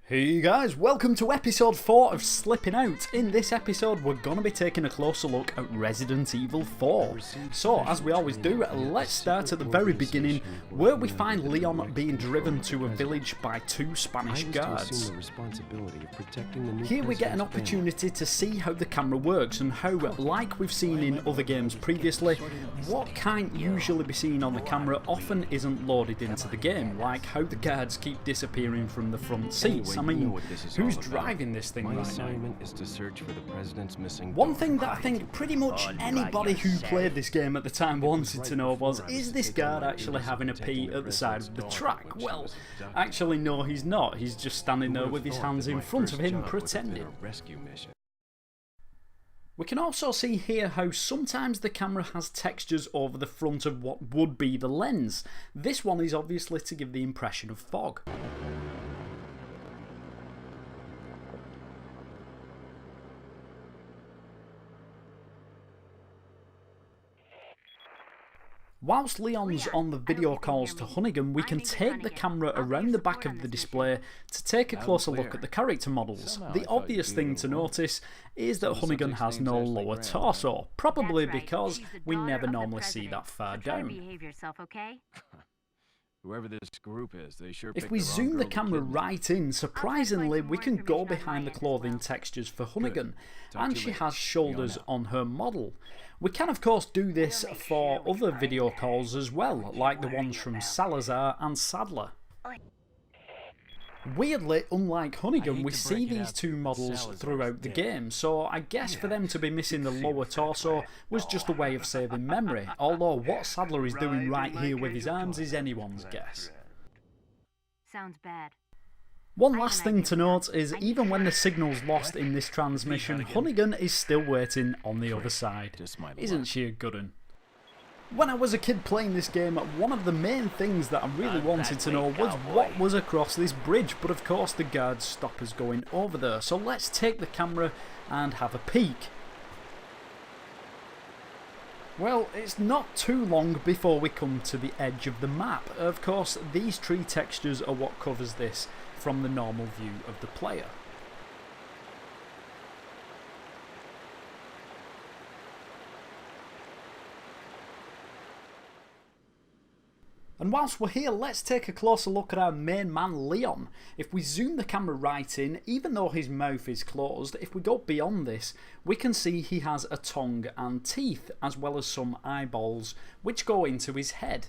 Hey guys, welcome to episode 4 of Slipping Out. In this episode we're going to be taking a closer look at Resident Evil 4. So as we always do, let's start at the very beginning where we find Leon being driven to a village by two Spanish guards. Here we get an opportunity to see how the camera works and how, like we've seen in other games previously, what can't usually be seen on the camera often isn't loaded into the game, like how the guards keep disappearing from the front seats. I mean, who's driving this thing right now? One thing that I think pretty much anybody who played this game at the time wanted to know was, is this guard actually having a pee at the side of the track? Well, actually no, he's not. He's just standing there with his hands in front of him pretending. We can also see here how sometimes the camera has textures over the front of what would be the lens. This one is obviously to give the impression of fog. Whilst Leon's on the video calls to Hunnigan, we can take the camera around the back of the display to take a closer look at the character models. The obvious thing to notice is that Hunnigan has no lower torso, probably because we never normally see that far down. Whoever this group is, they sure If we zoom the camera right in, surprisingly we can go behind the clothing textures for Hunnigan, and she has shoulders on her model. We can of course do this for other video calls as well, like the ones from Salazar and Sadler. Weirdly, unlike Hunnigan, we see these two models throughout the game, so I guess for them to be missing the lower torso was just a way of saving memory, although what Sadler is doing right here with his arms is anyone's guess. Sounds bad. One last thing to note is even when the signal's lost in this transmission, Hunnigan is still waiting on the other side. Isn't she a good un? When I was a kid playing this game, one of the main things that I really wanted to know was what was across this bridge, but of course the guards stop us going over there, so let's take the camera and have a peek. Well, it's not too long before we come to the edge of the map. Of course, these tree textures are what covers this from the normal view of the player. And whilst we're here, let's take a closer look at our main man Leon. If we zoom the camera right in, even though his mouth is closed, if we go beyond this, we can see he has a tongue and teeth, as well as some eyeballs, which go into his head.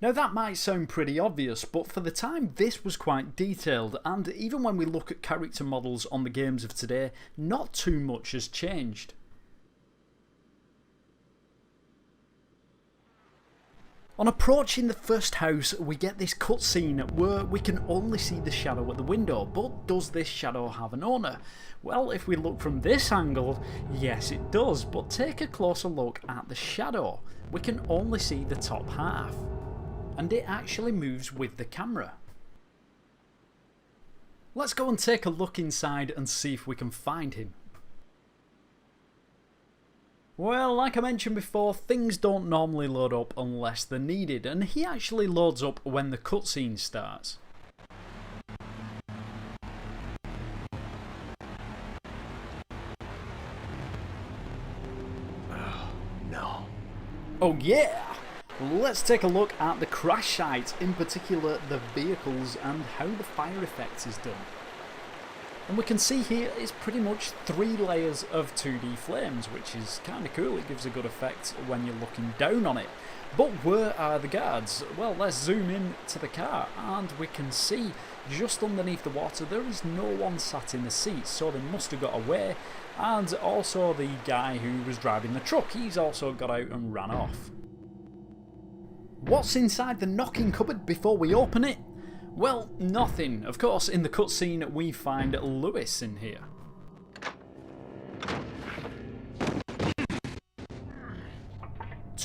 Now that might sound pretty obvious, but for the time this was quite detailed, and even when we look at character models on the games of today, not too much has changed. On approaching the first house, we get this cutscene where we can only see the shadow at the window, but does this shadow have an owner? Well, if we look from this angle, yes it does, but take a closer look at the shadow. We can only see the top half, and it actually moves with the camera. Let's go and take a look inside and see if we can find him. Well, like I mentioned before, things don't normally load up unless they're needed, and he actually loads up when the cutscene starts. Oh, no. Oh yeah! Let's take a look at the crash site, in particular the vehicles and how the fire effect is done. And we can see here it's pretty much 3 layers of 2D flames, which is kinda cool. It gives a good effect when you're looking down on it. But where are the guards? Well, let's zoom in to the car and we can see just underneath the water there is no one sat in the seats, so they must have got away. And also the guy who was driving the truck, he's also got out and ran off. What's inside the knocking cupboard before we open it? Well, nothing. Of course, in the cutscene we find Lewis in here.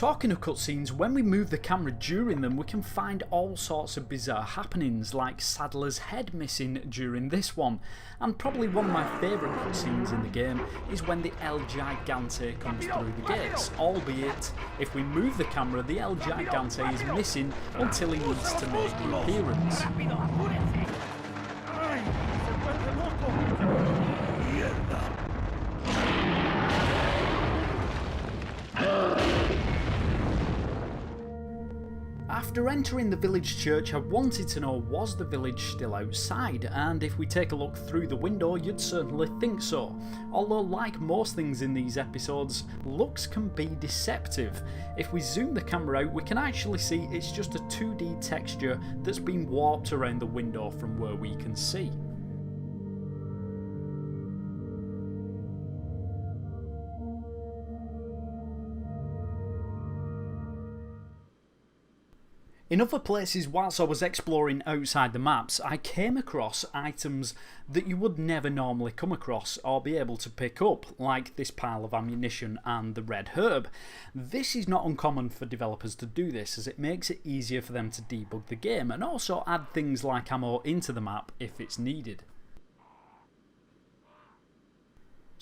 Talking of cutscenes, when we move the camera during them we can find all sorts of bizarre happenings, like Sadler's head missing during this one, and probably one of my favourite cutscenes in the game is when the El Gigante comes through the gates, albeit if we move the camera the El Gigante is missing until he needs to make an appearance. After entering the village church, I wanted to know, was the village still outside? And if we take a look through the window, you'd certainly think so. Although, like most things in these episodes, looks can be deceptive. If we zoom the camera out, we can actually see it's just a 2D texture that's been warped around the window from where we can see. In other places, whilst I was exploring outside the maps, I came across items that you would never normally come across or be able to pick up, like this pile of ammunition and the red herb. This is not uncommon for developers to do this, as it makes it easier for them to debug the game and also add things like ammo into the map if it's needed.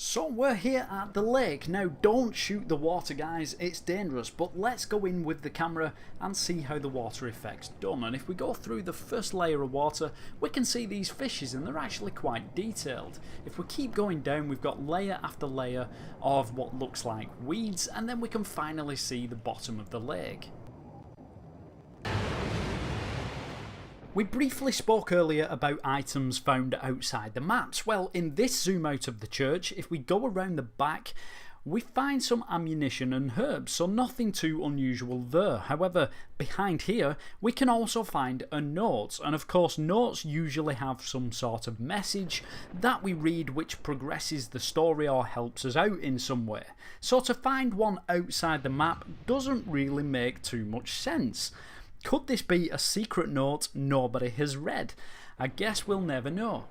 So we're here at the lake. Now don't shoot the water, guys, it's dangerous, but let's go in with the camera and see how the water effect's done. And if we go through the first layer of water, we can see these fishes and they're actually quite detailed. If we keep going down, we've got layer after layer of what looks like weeds, and then we can finally see the bottom of the lake. We briefly spoke earlier about items found outside the maps. Well, in this zoom out of the church, if we go around the back, we find some ammunition and herbs, so nothing too unusual there. However, behind here, we can also find a note, and of course notes usually have some sort of message that we read which progresses the story or helps us out in some way. So to find one outside the map doesn't really make too much sense. Could this be a secret note nobody has read? I guess we'll never know.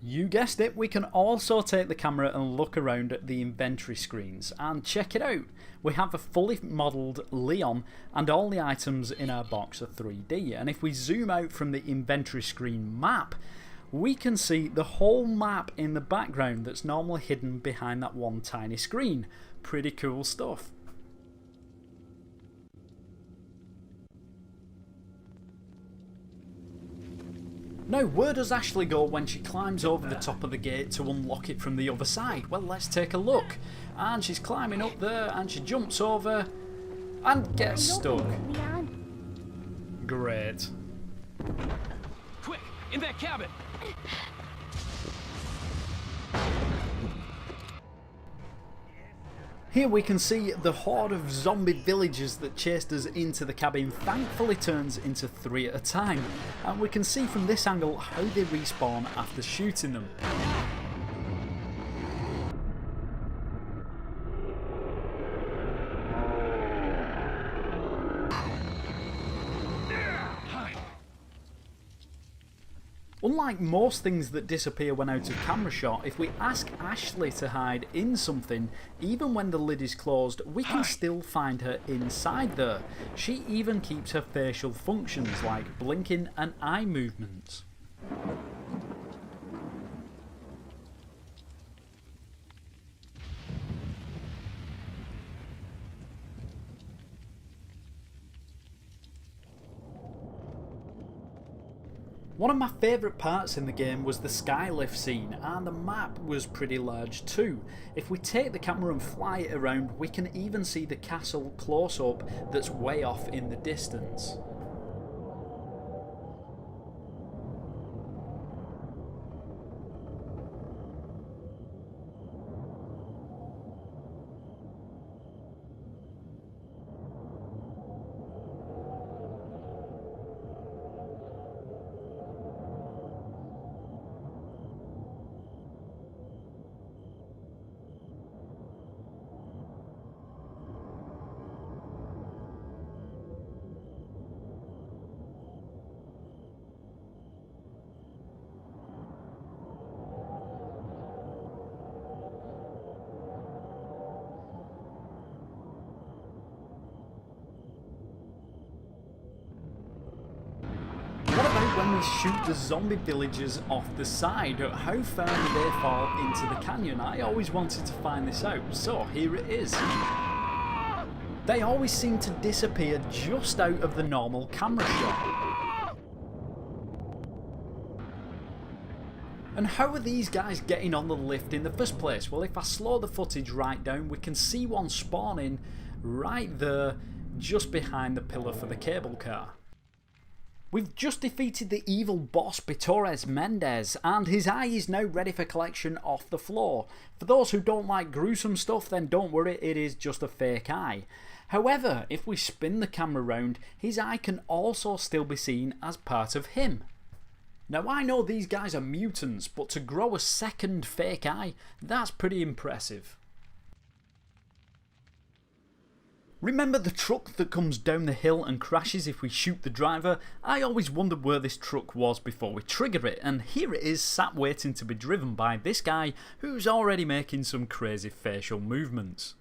You guessed it, we can also take the camera and look around at the inventory screens, and check it out. We have a fully modelled Leon and all the items in our box are 3D, and if we zoom out from the inventory screen map, we can see the whole map in the background that's normally hidden behind that one tiny screen. Pretty cool stuff. Now, where does Ashley go when she climbs over the top of the gate to unlock it from the other side? Well, let's take a look. And she's climbing up there and she jumps over and gets stuck. Great. Quick, in that cabin! Here we can see the horde of zombie villagers that chased us into the cabin thankfully turns into 3 at a time, and we can see from this angle how they respawn after shooting them. Unlike most things that disappear when out of camera shot, if we ask Ashley to hide in something, even when the lid is closed, we can still find her inside there. She even keeps her facial functions like blinking and eye movements. One of my favourite parts in the game was the skylift scene, and the map was pretty large too. If we take the camera and fly it around, we can even see the castle close up that's way off in the distance. What about when we shoot the zombie villagers off the side? How far do they fall into the canyon? I always wanted to find this out, so here it is. They always seem to disappear just out of the normal camera shot. And how are these guys getting on the lift in the first place? Well, if I slow the footage right down, we can see one spawning right there, just behind the pillar for the cable car. We've just defeated the evil boss Bitores Mendez, and his eye is now ready for collection off the floor. For those who don't like gruesome stuff, then don't worry, it is just a fake eye. However, if we spin the camera round, his eye can also still be seen as part of him. Now I know these guys are mutants, but to grow a second fake eye, that's pretty impressive. Remember the truck that comes down the hill and crashes if we shoot the driver? I always wondered where this truck was before we trigger it, and here it is sat waiting to be driven by this guy who's already making some crazy facial movements.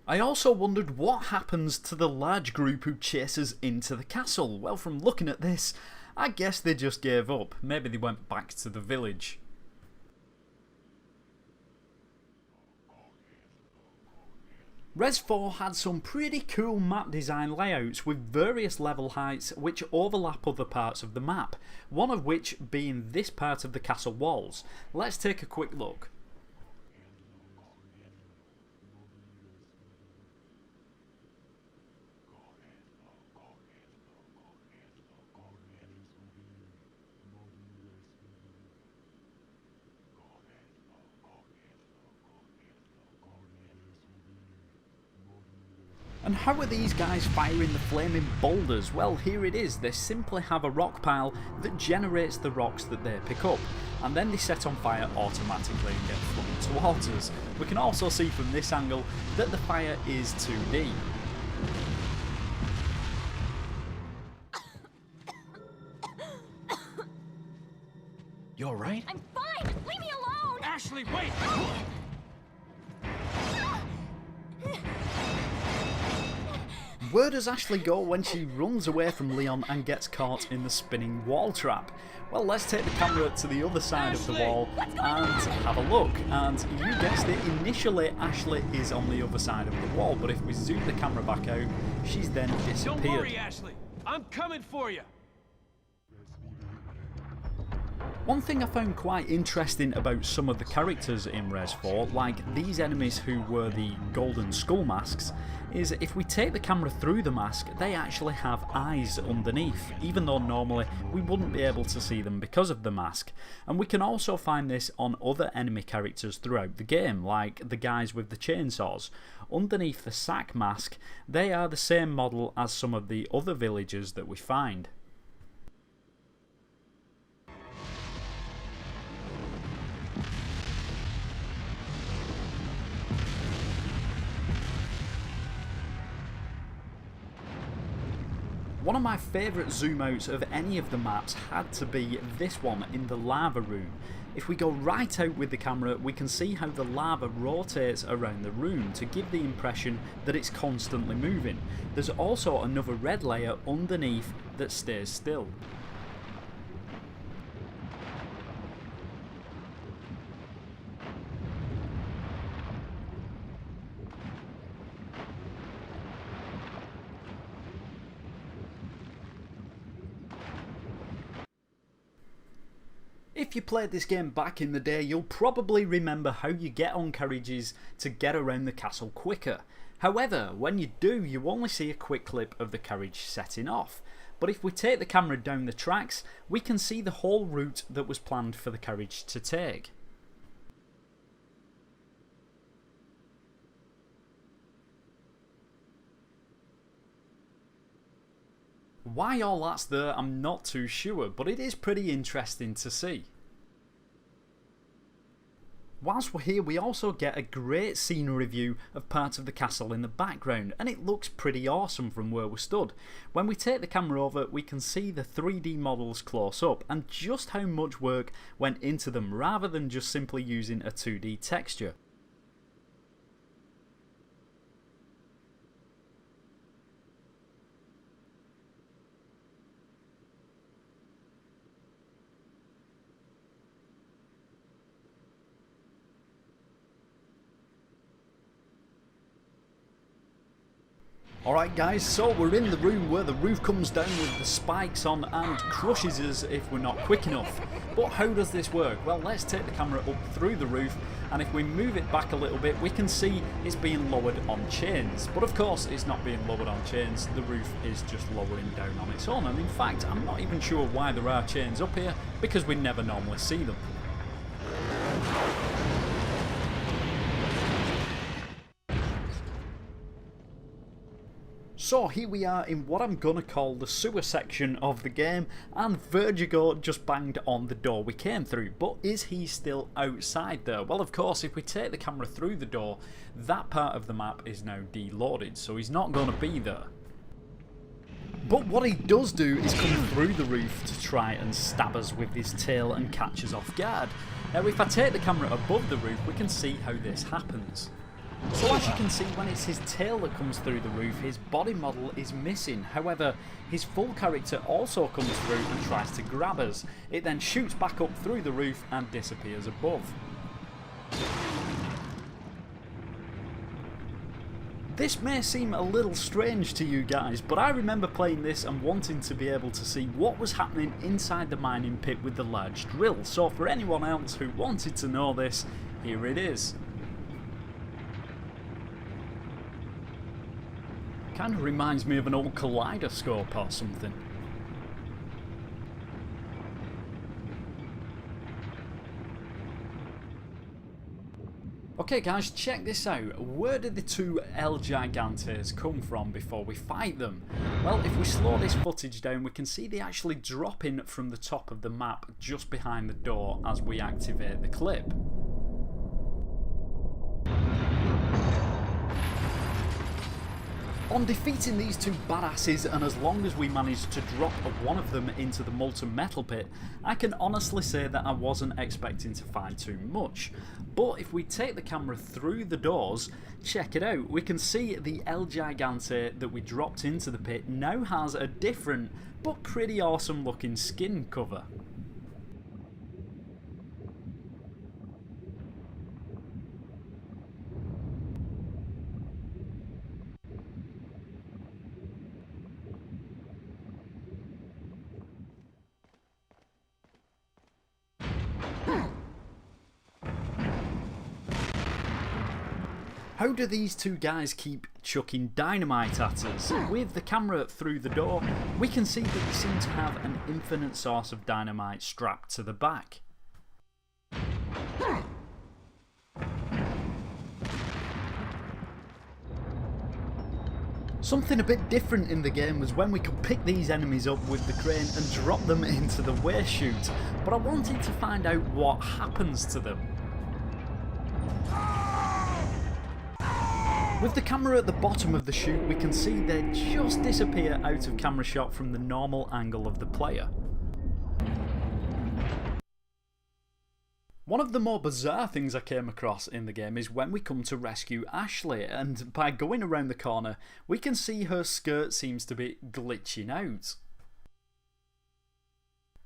I also wondered what happens to the large group who chase us into the castle. Well, from looking at this, I guess they just gave up. Maybe they went back to the village. Res 4 had some pretty cool map design layouts with various level heights which overlap other parts of the map, one of which being this part of the castle walls. Let's take a quick look. And how are these guys firing the flaming boulders? Well, here it is. They simply have a rock pile that generates the rocks that they pick up, and then they set on fire automatically and get flung towards us. We can also see from this angle that the fire is 2D. You alright? I'm fine! Leave me alone! Ashley, wait! Where does Ashley go when she runs away from Leon and gets caught in the spinning wall trap? Well, let's take the camera to the other side of the wall and have a look. And you guessed it, initially Ashley is on the other side of the wall, but if we zoom the camera back out, she's then disappeared. Don't worry, Ashley. I'm coming for you. One thing I found quite interesting about some of the characters in Res 4, like these enemies who were the golden skull masks, is if we take the camera through the mask, they actually have eyes underneath, even though normally we wouldn't be able to see them because of the mask. And we can also find this on other enemy characters throughout the game, like the guys with the chainsaws. Underneath the sack mask, they are the same model as some of the other villagers that we find. One of my favourite zoom outs of any of the maps had to be this one in the lava room. If we go right out with the camera, we can see how the lava rotates around the room to give the impression that it's constantly moving. There's also another red layer underneath that stays still. If you played this game back in the day, you'll probably remember how you get on carriages to get around the castle quicker. However, when you do, you only see a quick clip of the carriage setting off. But if we take the camera down the tracks, we can see the whole route that was planned for the carriage to take. Why all that's there, I'm not too sure, but it is pretty interesting to see. Whilst we're here, we also get a great scenery view of part of the castle in the background, and it looks pretty awesome from where we stood. When we take the camera over, we can see the 3D models close up, and just how much work went into them rather than just simply using a 2D texture. Alright guys, so we're in the room where the roof comes down with the spikes on and crushes us if we're not quick enough. But how does this work? Well, let's take the camera up through the roof, and if we move it back a little bit we can see it's being lowered on chains. But of course it's not being lowered on chains, the roof is just lowering down on its own, and in fact I'm not even sure why there are chains up here because we never normally see them. So here we are in what I'm gonna call the sewer section of the game, and Vertigo just banged on the door we came through. But is he still outside there? Well, of course, if we take the camera through the door, that part of the map is now deloaded, so he's not gonna be there. But what he does do is come through the roof to try and stab us with his tail and catch us off guard. Now if I take the camera above the roof we can see how this happens. So as you can see, when it's his tail that comes through the roof, his body model is missing. However, his full character also comes through and tries to grab us. It then shoots back up through the roof and disappears above. This may seem a little strange to you guys, but I remember playing this and wanting to be able to see what was happening inside the mining pit with the large drill. So for anyone else who wanted to know this, here it is. Kind of reminds me of an old kaleidoscope or something. Okay guys, check this out. Where did the two El Gigantes come from before we fight them? Well, if we slow this footage down we can see they actually drop in from the top of the map just behind the door as we activate the clip. On defeating these two badasses, and as long as we managed to drop one of them into the molten metal pit, I can honestly say that I wasn't expecting to find too much. But if we take the camera through the doors, check it out, we can see the El Gigante that we dropped into the pit now has a different but pretty awesome looking skin cover. How do these two guys keep chucking dynamite at us? With the camera through the door, we can see that they seem to have an infinite source of dynamite strapped to the back. Something a bit different in the game was when we could pick these enemies up with the crane and drop them into the waste chute, but I wanted to find out what happens to them. With the camera at the bottom of the chute we can see they just disappear out of camera shot from the normal angle of the player. One of the more bizarre things I came across in the game is when we come to rescue Ashley, and by going around the corner we can see her skirt seems to be glitching out.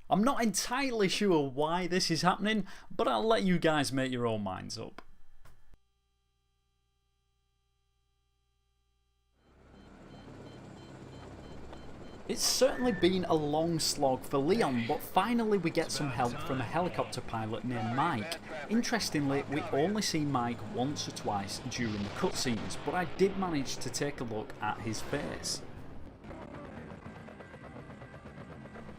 I'm not entirely sure why this is happening, but I'll let you guys make your own minds up. It's certainly been a long slog for Leon, but finally we get some help from a helicopter pilot named Mike. Interestingly, we only see Mike once or twice during the cutscenes, but I did manage to take a look at his face.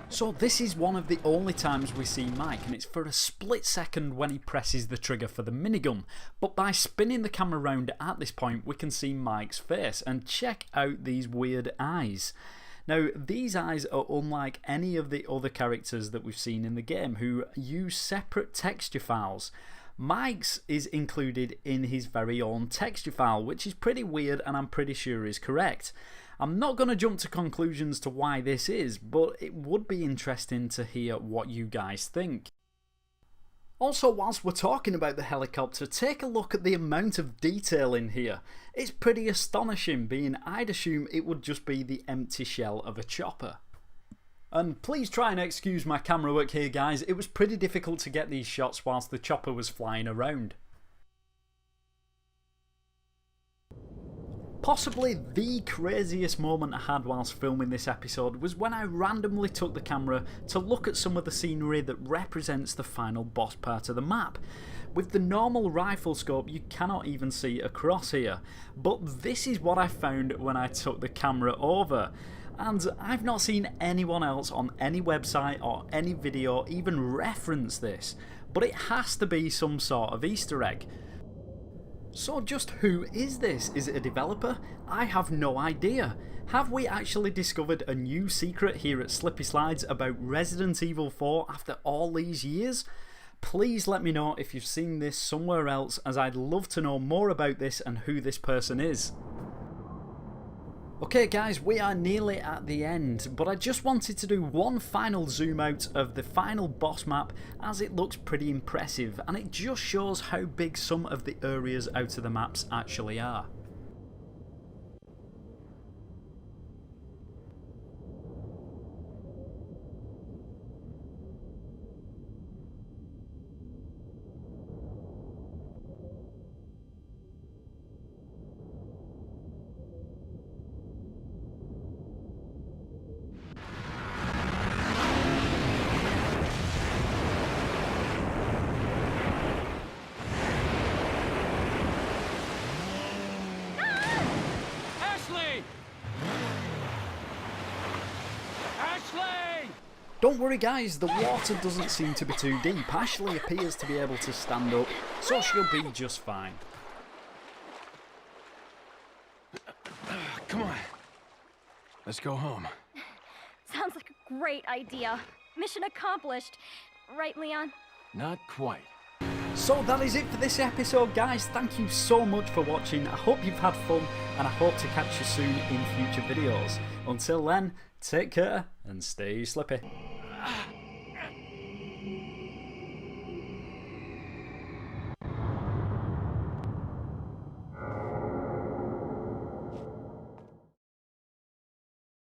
So this is one of the only times we see Mike, and it's for a split second when he presses the trigger for the minigun. But by spinning the camera round at this point we can see Mike's face, and check out these weird eyes. Now these eyes are unlike any of the other characters that we've seen in the game who use separate texture files. Mike's is included in his very own texture file, which is pretty weird and I'm pretty sure is correct. I'm not going to jump to conclusions to why this is, but it would be interesting to hear what you guys think. Also, whilst we're talking about the helicopter, take a look at the amount of detail in here. It's pretty astonishing, being I'd assume it would just be the empty shell of a chopper. And please try and excuse my camera work here guys, it was pretty difficult to get these shots whilst the chopper was flying around. Possibly the craziest moment I had whilst filming this episode was when I randomly took the camera to look at some of the scenery that represents the final boss part of the map. With the normal rifle scope you cannot even see across here, but this is what I found when I took the camera over. And I've not seen anyone else on any website or any video even reference this, but it has to be some sort of Easter egg. So just who is this? Is it a developer? I have no idea. Have we actually discovered a new secret here at Slippy Slides about Resident Evil 4 after all these years? Please let me know if you've seen this somewhere else, as I'd love to know more about this and who this person is. Okay guys, we are nearly at the end, but I just wanted to do one final zoom out of the final boss map, as it looks pretty impressive and it just shows how big some of the areas out of the maps actually are. Don't worry guys, the water doesn't seem to be too deep. Ashley appears to be able to stand up, so she'll be just fine. Come on. Let's go home. Sounds like a great idea. Mission accomplished. Right, Leon? Not quite. So that is it for this episode guys. Thank you so much for watching. I hope you've had fun and I hope to catch you soon in future videos. Until then, take care and stay slippy.